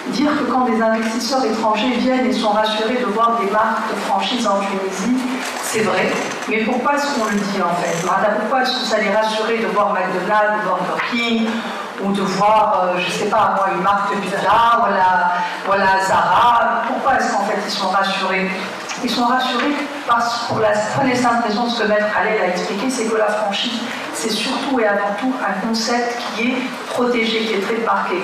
dire que quand des investisseurs étrangers viennent et sont rassurés de voir des marques de franchise en Tunisie, c'est vrai. Mais pourquoi est-ce qu'on le dit en fait? Pourquoi est-ce que ça les rassurait de voir McDonald's, de Burger King, ou de voir, je ne sais pas moi, une marque de pizza, voilà Zara? Pourquoi est-ce qu'en fait ils sont rassurés? Ils sont rassurés parce que pour la bonne et simple raison, ce que Maître Khaled a expliqué, c'est que la franchise, c'est surtout et avant tout un concept qui est protégé, qui est très marqué.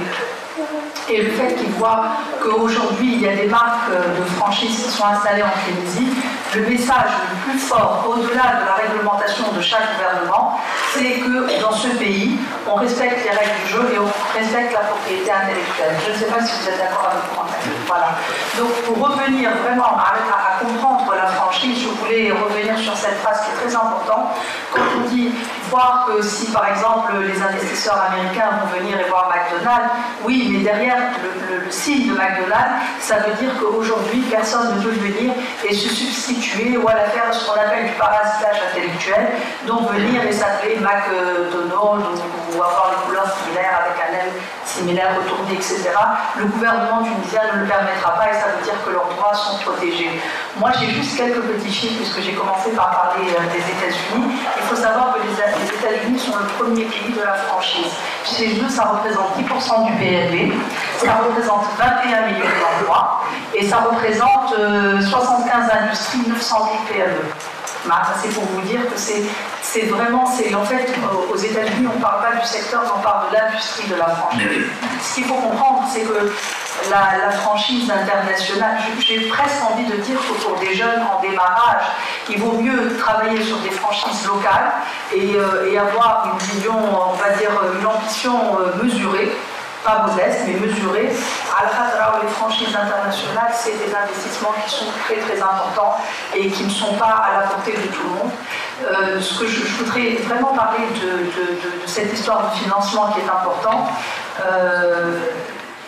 Et le fait qu'ils voient qu'aujourd'hui, il y a des marques de franchise qui sont installées en Tunisie, le message le plus fort, au-delà de la réglementation de chaque gouvernement, c'est que dans ce pays, on respecte les règles du jeu et on respecte la propriété intellectuelle. Je ne sais pas si vous êtes d'accord avec moi. Voilà. Donc, pour revenir vraiment à comprendre la franchise, je voulais revenir sur cette phrase qui est très importante. Quand on dit voir que si, par exemple, les investisseurs américains vont venir et voir McDonald's, oui, mais derrière le signe de McDonald's, ça veut dire qu'aujourd'hui, personne ne peut venir et se substituer ou aller faire ce qu'on appelle du parasitage intellectuel, donc venir et s'appeler McDonald's ou avoir une couleur similaire avec un M similaire retourné, etc. Le gouvernement tunisien ne le permettra pas et ça veut dire que leurs droits sont protégés. Moi, j'ai juste quelques petits chiffres puisque j'ai commencé par parler des États-Unis. Il faut savoir que les États-Unis sont le premier pays de la franchise. Chez eux, ça représente 10% du PNB, ça représente 21 millions d'emplois et ça représente 75 industries, 900 000 PME. C'est pour vous dire que c'est vraiment, en fait, aux États-Unis, on ne parle pas du secteur, on parle de l'industrie de la franchise. Ce qu'il faut comprendre, c'est que la franchise internationale, j'ai presque envie de dire que pour des jeunes en démarrage, il vaut mieux travailler sur des franchises locales et avoir une vision, on va dire, une ambition mesurée, pas modeste, mais mesurée. Les franchises internationales, c'est des investissements qui sont très très importants et qui ne sont pas à la portée de tout le monde. Ce que je voudrais vraiment parler de cette histoire de financement qui est important.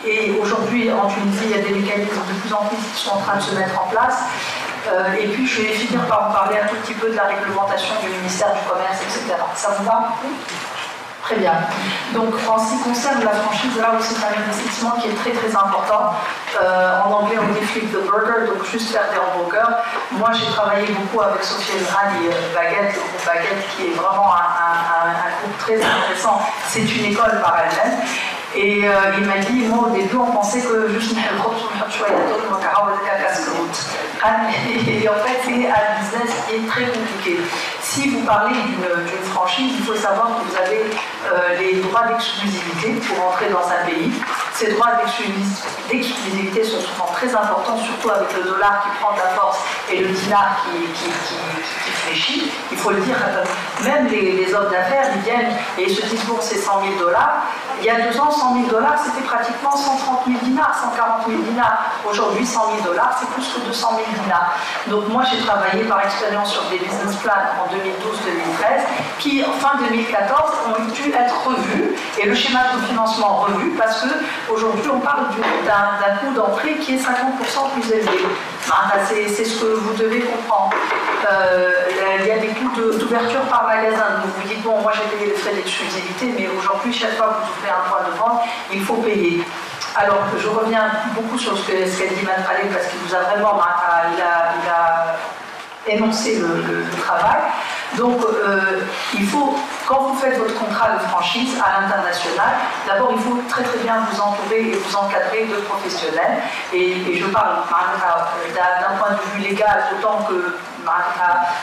Et aujourd'hui, en Tunisie, il y a des mécanismes de plus en plus qui sont en train de se mettre en place. Et puis, je vais finir par vous parler un tout petit peu de la réglementation du ministère du Commerce, etc. Ça vous va? Très bien. Donc, en ce qui concerne la franchise, là aussi, c'est un investissement qui est très très important. En anglais, on dit flip the burger, donc juste faire des hamburgers. Moi, j'ai travaillé beaucoup avec Sophie Elrad et Baguette, le groupe Baguette, qui est vraiment un groupe très intéressant. C'est une école par elle-même. Et il m'a dit, moi au début on pensait que juste et en fait c'est un business qui est très compliqué. Si vous parlez d'une franchise, il faut savoir que vous avez les droits d'exclusivité pour entrer dans un pays. Ces droits d'exclusivité sont souvent très importants, surtout avec le dollar qui prend de la force et le dinar qui fléchit. Il faut le dire, même les hommes d'affaires, ils viennent et ils se disent bon, c'est 100 000 $. Il y a 2 ans, 100 000 $, c'était pratiquement 130 000 dinars, 140 000 dinars. Aujourd'hui, 100 000 $, c'est plus que 200 000 dinars. Donc moi, j'ai travaillé par expérience sur des business plans en 2012-2013 qui, en fin 2014, ont dû être revus et le schéma de financement revu parce qu'aujourd'hui, on parle d'un coût d'entrée qui est 50% plus élevé. C'est ce que vous devez comprendre. Il y a des coûts d'ouverture par magasin. Donc vous dites, bon, moi j'ai payé les frais d'exclusivité, mais aujourd'hui, chaque fois que vous ouvrez un point de vente, il faut payer. Alors, je reviens beaucoup sur ce qu'a dit Maître Khaled parce qu'il vous a vraiment il a énoncé le travail. Donc, il faut, quand vous faites votre contrat de franchise à l'international, d'abord, il faut très très bien vous entourer et vous encadrer de professionnels. Et je parle d'un point de vue légal, autant que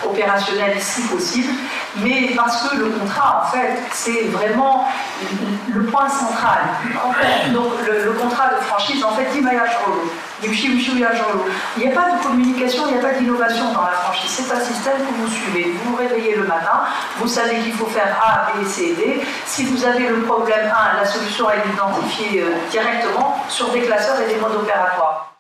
opérationnel si possible, mais parce que le contrat, en fait, c'est vraiment le point central. En fait, donc, le contrat de franchise, en fait, il n'y a pas de communication, il n'y a pas d'innovation dans la franchise. C'est un système que vous suivez. Vous vous réveillez le matin, vous savez qu'il faut faire A, B, C, D. Si vous avez le problème 1, la solution est identifiée directement sur des classeurs et des modes opératoires.